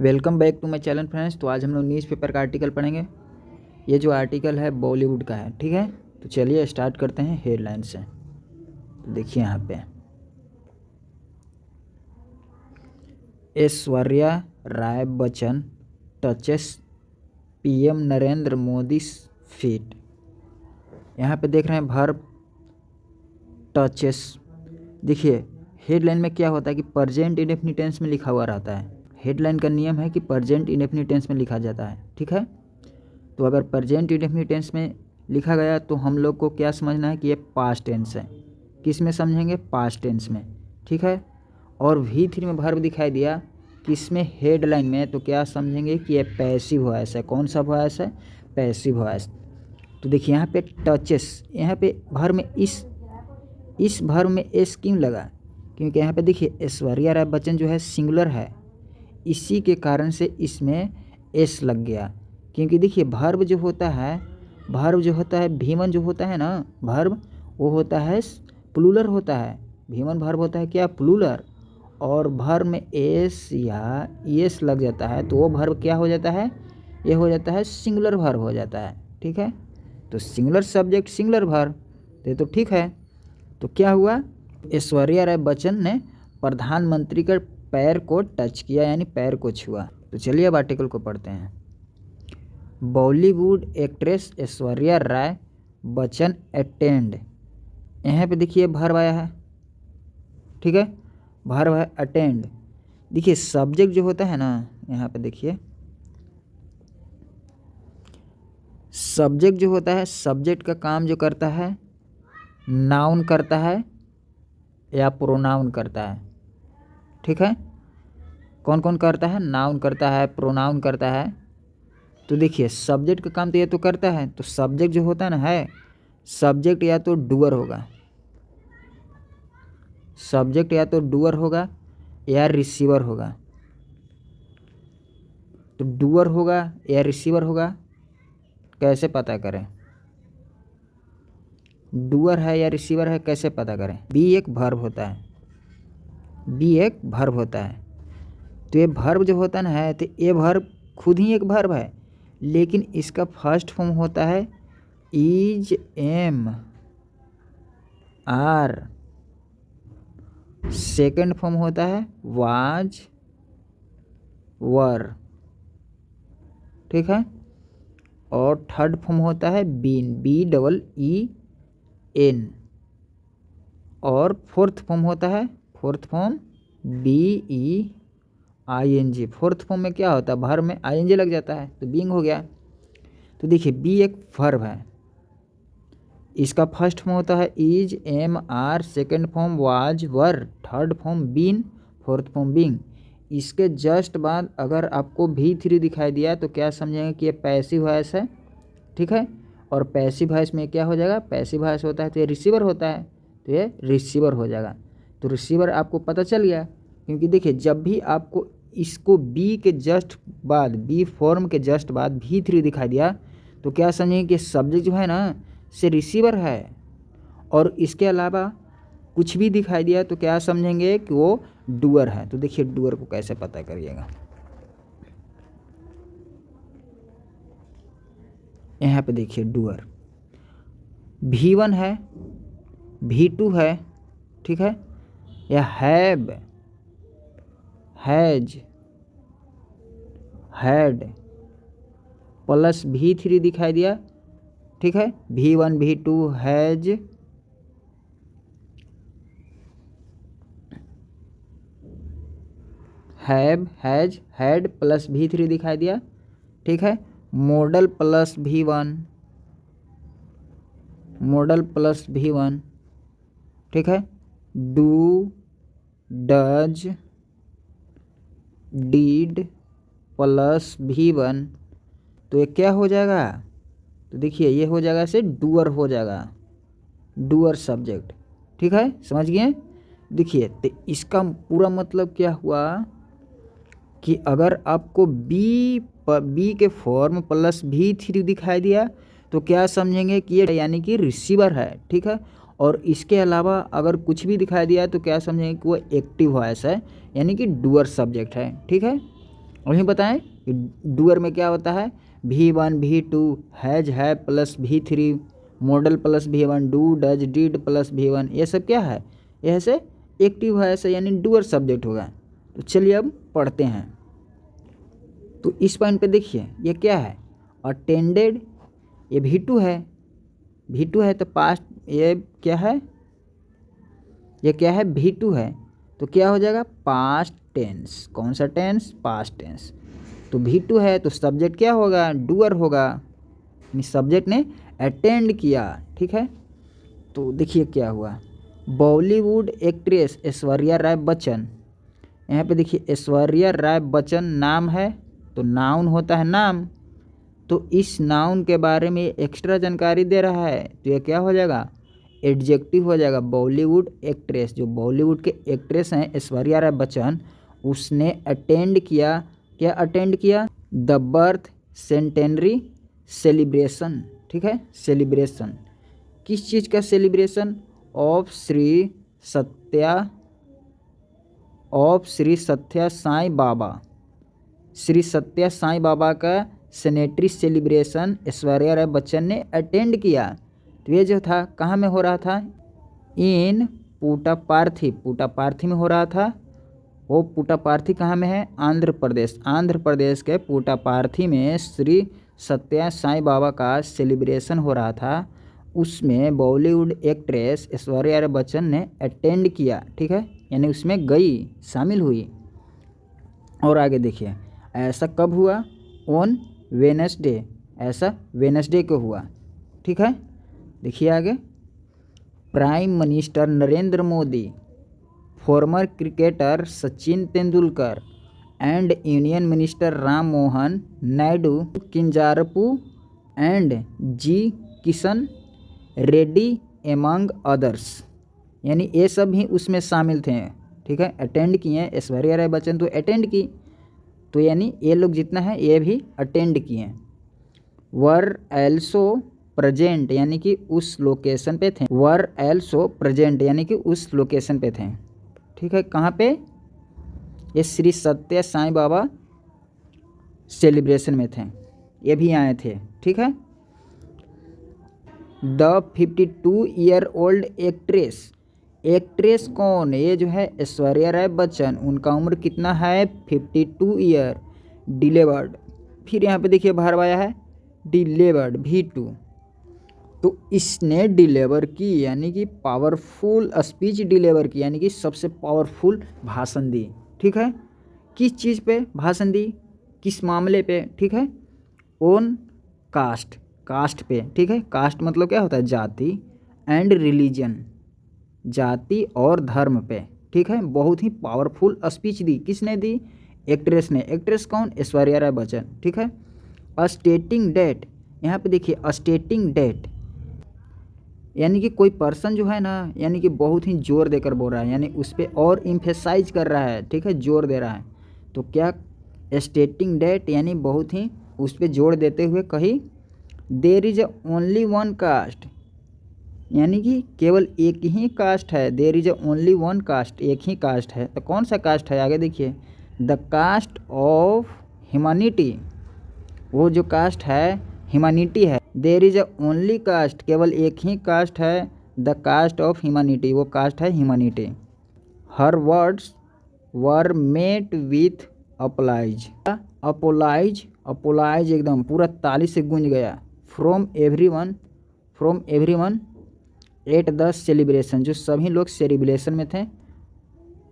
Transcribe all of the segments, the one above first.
Welcome back to my channel friends. तो आज हम लोग न्यूज़ पेपर का आर्टिकल पढ़ेंगे। ये जो आर्टिकल है बॉलीवुड का है, ठीक है। तो चलिए स्टार्ट करते हैं हेडलाइन से। तो देखिए यहाँ पे Aishwarya Rai Bachchan touches PM Narendra Modi feet. यहाँ पे देख रहे हैं वर्ब टचेस। देखिए हेडलाइन में क्या होता है कि प्रेजेंट इंडेफिनिट टेंस में लिखा हुआ रहता है। हेडलाइन का नियम है कि प्रेजेंट इंडेफिनिट टेंस में लिखा जाता है, ठीक है। तो अगर प्रेजेंट इंडेफिनिट टेंस में लिखा गया तो हम लोग को क्या समझना है कि ये पास्ट टेंस है। किस में समझेंगे? पास्ट टेंस में, ठीक है। और V3 में वर्ब दिखाई दिया किसमें? हेडलाइन में। तो क्या समझेंगे कि ये पैसिव वॉइस है। कौन सा वॉइस है? Passive voice. तो देखिए यहाँ पे टचेस, यहाँ पे वर्ब में इस वर्ब में एस क्यों लगा? क्योंकि यहाँ पे देखिए ऐश्वर्या राय बच्चन जो है सिंगुलर है, इसी के कारण से इसमें एस लग गया। क्योंकि देखिए वर्ब जो होता है भीमन जो होता है ना वर्ब, वो होता है प्लूरल होता है। भीमन वर्ब होता है क्या? प्लूरल। और वर्ब में एस या एस लग जाता है तो वो वर्ब क्या हो जाता है? ये हो जाता है सिंगुलर वर्ब हो जाता है, ठीक है। तो सिंगुलर सब्जेक्ट सिंगुलर वर्ब, ये तो ठीक है। तो क्या हुआ? ऐश्वर्या राय बच्चन ने प्रधानमंत्री का पैर को टच किया, यानी पैर को छुआ। तो चलिए अब आर्टिकल को पढ़ते हैं। Bollywood actress Aishwarya Rai Bachchan attend. यहाँ पे देखिए वर्ब आया है, ठीक है। वर्ब है अटेंड। देखिए सब्जेक्ट जो होता है ना, यहाँ पे देखिए सब्जेक्ट जो होता है, सब्जेक्ट का काम जो करता है नाउन करता है या प्रोनाउन करता है, ठीक है। कौन कौन करता है? नाउन करता है, प्रोनाउन करता है। तो देखिए सब्जेक्ट का काम तो ये तो करता है। तो सब्जेक्ट जो होता है ना, है सब्जेक्ट या तो डूअर होगा, सब्जेक्ट या तो डूअर होगा या रिसीवर होगा। तो डूअर होगा या रिसीवर होगा, कैसे पता करें? डूअर है या रिसीवर है, कैसे पता करें? बी एक वर्ब होता है, बी एक वर्ब होता है। तो ये वर्ब जो होता है ना, है तो ये वर्ब खुद ही एक वर्ब है, लेकिन इसका फर्स्ट फॉर्म होता है is, am, are. Second form होता है वाज, वर, ठीक है। और थर्ड फॉर्म होता है बीन, BEEN। और फोर्थ फॉर्म होता है, fourth form BEING। Fourth form में क्या होता है? वर्ब में ING लग जाता है तो बीइंग हो गया। तो देखिए बी एक वर्ब है, इसका फर्स्ट फॉर्म होता है is, am, are, second form was, were, third form been, fourth form being. इसके जस्ट बाद अगर आपको V3 दिखाई दिया तो क्या समझेंगे कि ये पैसिव वॉइस है, ठीक है। और पैसिव वॉइस में क्या हो जाएगा? पैसिव वॉइस होता है तो ये रिसीवर होता है, तो ये रिसीवर हो जाएगा। तो रिसीवर आपको पता चल गया। क्योंकि देखिए जब भी आपको इसको बी के जस्ट बाद, बी फॉर्म के जस्ट बाद V3 दिखाई दिया तो क्या समझेंगे कि सब्जेक्ट जो है ना से रिसीवर है। और इसके अलावा कुछ भी दिखाई दिया तो क्या समझेंगे कि वो डूअर है। तो देखिए डूअर को कैसे पता करिएगा। यहाँ पे देखिए डूअर V1 है, V2 है, ठीक है। या have, has, had plus V3 दिखाई दिया, ठीक है। V1 V2 has, have, has, had plus V3 दिखाई दिया, ठीक है। Model plus V1, model plus V1, ठीक है। Do, does, deed plus V1, तो ये क्या हो जाएगा? तो देखिए ये हो जाएगा से डूअर हो जाएगा, डूअर सब्जेक्ट, ठीक है। समझ गए? देखिए तो इसका पूरा मतलब क्या हुआ कि अगर आपको बी के फॉर्म प्लस V3 दिखाई दिया तो क्या समझेंगे कि ये यानी कि रिसीवर है, ठीक है। और इसके अलावा अगर कुछ भी दिखाई दिया तो क्या समझेंगे कि वो एक्टिव वॉइस है, यानी कि डूअर सब्जेक्ट है, ठीक है। वही बताएं कि डूअर में क्या होता है, V1 V2 हैज है plus V3 model plus V1 do does did plus V1, ये सब क्या है, ये ऐसे एक्टिव है ऐसे, यानी डूअर सब्जेक्ट होगा। तो चलिए अब पढ़ते हैं। तो इस पॉइंट पे देखिए ये क्या है, अटेंडेड, ये V2 है, V2 है तो पास्ट, ये क्या है, ये क्या है V2 है, तो क्या हो जाएगा पास्ट टेंस। कौन सा टेंस, पास्ट टेंस। तो V2 है तो सब्जेक्ट क्या होगा, डूअर होगा, यानी सब्जेक्ट ने अटेंड किया। ठीक है, तो देखिए क्या हुआ, बॉलीवुड एक्ट्रेस ऐश्वर्या राय बच्चन, यहाँ पे देखिए ऐश्वर्या राय बच्चन नाम है, तो नाउन होता है नाम, तो इस नाउन के बारे में एक्स्ट्रा जानकारी दे रहा है, तो ये क्या हो जाएगा, एडजेक्टिव हो जाएगा। बॉलीवुड एक्ट्रेस, जो बॉलीवुड के एक्ट्रेस हैं ऐश्वर्या राय बच्चन, उसने अटेंड किया, क्या अटेंड किया, द बर्थ सेंटेनरी सेलिब्रेशन। ठीक है, सेलिब्रेशन, किस चीज़ का सेलिब्रेशन, ऑफ श्री सत्या साईं बाबा, श्री सत्या साईं बाबा का सेनेटरी सेलिब्रेशन ऐश्वर्या राय बच्चन ने अटेंड किया। तो ये जो था कहाँ में हो रहा था, इन पुट्टापार्थी, पुट्टापार्थी में हो रहा था। वो पुट्टापार्थी कहाँ में है, आंध्र प्रदेश, आंध्र प्रदेश के पुट्टापार्थी में श्री सत्या साईं बाबा का सेलिब्रेशन हो रहा था, उसमें बॉलीवुड एक्ट्रेस ऐश्वर्या राय बच्चन ने अटेंड किया। ठीक है, यानी उसमें गई, शामिल हुई। और आगे देखिए, ऐसा कब हुआ, ऑन वेडनेसडे, ऐसा वेडनेसडे को हुआ। ठीक है, देखिए आगे, prime minister Narendra Modi, former cricketer Sachin Tendulkar and union minister Ram Mohan Naidu Kinjarapu and G Kishan Reddy among others, यानी ये सब भी उसमें शामिल थे। ठीक है, अटेंड किए, ऐश्वर्या राय बच्चन तो अटेंड की, तो यानी ये लोग जितना है ये भी अटेंड किए। वर एल्सो प्रेजेंट, यानी कि उस लोकेशन पे थे, वर एल्सो प्रेजेंट यानी कि उस लोकेशन पे थे। ठीक है, कहाँ पे, ये श्री सत्य साईं बाबा सेलिब्रेशन में थे, ये भी आए थे। ठीक है, द 52-year-old एक्ट्रेस, एक्ट्रेस कौन, ये जो है ऐश्वर्या राय बच्चन, उनका उम्र कितना है 52 ईयर, डिलीवर्ड, फिर यहाँ पे देखिए भार आया है डिलीवर्ड V2, तो इसने डिलीवर की, यानी कि पावरफुल स्पीच डिलीवर की, यानी कि सबसे पावरफुल भाषण दी। ठीक है, किस चीज़ पे भाषण दी, किस मामले पे, ठीक है, ऑन कास्ट, कास्ट पे। ठीक है, कास्ट मतलब क्या होता है, जाति, एंड रिलीजन, जाति और धर्म पे। ठीक है, बहुत ही पावरफुल स्पीच दी, किसने दी, एक्ट्रेस ने। एक्ट्रेस कौन, ऐश्वर्या राय बच्चन। ठीक है, स्टेटिंग डेट, यहाँ पे देखिए स्टेटिंग डेट, यानी कि कोई पर्सन जो है ना, यानी कि बहुत ही जोर देकर बोल रहा है, यानी उस पर और इम्फेसाइज कर रहा है। ठीक है, जोर दे रहा है, तो क्या स्टेटिंग डेट, यानी बहुत ही उस पर जोर देते हुए कही, there is only one caste, यानी कि केवल एक ही कास्ट है, there is only one caste, एक ही कास्ट है। तो कौन सा कास्ट है, आगे देखिए, द कास्ट ऑफ ह्यूमैनिटी, वो जो कास्ट है ह्यूमैनिटी है। देयर इज ओनली कास्ट, केवल एक ही कास्ट है, द कास्ट ऑफ ह्यूमैनिटी, वो कास्ट है humanity. Her words were met with applause, applause, applause एकदम पूरा ताली से गूंज गया, from everyone at the celebration, जो सभी लोग सेलिब्रेशन में थे।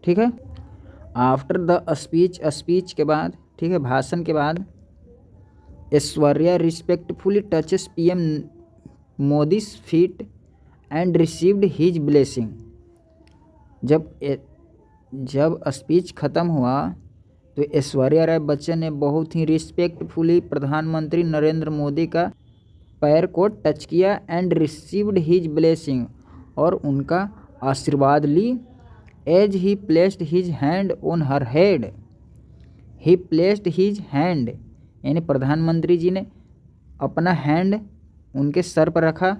ठीक है, आफ्टर द स्पीच, स्पीच के बाद, ठीक है, भाषण के बाद, Aishwarya respectfully touches PM Modi's feet and received his blessing, जब स्पीच ख़त्म हुआ तो ऐश्वर्या राय बच्चन ने बहुत ही रिस्पेक्टफुली प्रधानमंत्री नरेंद्र मोदी का पैर को टच किया, एंड रिसीव्ड हिज ब्लेसिंग, और उनका आशीर्वाद ली। As he placed his hand on her head, he placed his hand, यानी प्रधानमंत्री जी ने अपना हैंड उनके सर पर रखा,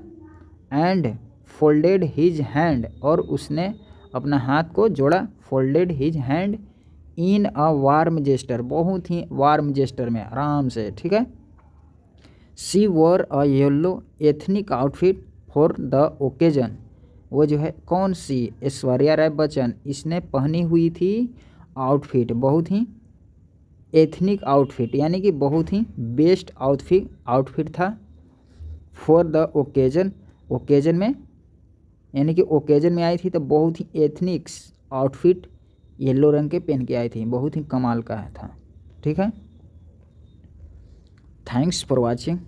एंड फोल्डेड हिज हैंड, और उसने अपना हाथ को जोड़ा, folded his hand in a warm gesture, बहुत ही वार्म जेस्टर में, आराम से, ठीक है। She wore a yellow ethnic outfit for the occasion, वो जो है कौन सी, ऐश्वर्या राय बच्चन, इसने पहनी हुई थी आउटफिट, बहुत ही एथनिक आउटफिट, यानी कि बहुत ही बेस्ट आउटफिट था फॉर द ओकेजन, ओकेजन में, यानी कि ओकेजन में आई थी तो बहुत ही एथनिक्स आउटफिट येलो रंग के पहन के आई थी, बहुत ही कमाल का था, ठीक है। Thanks for watching.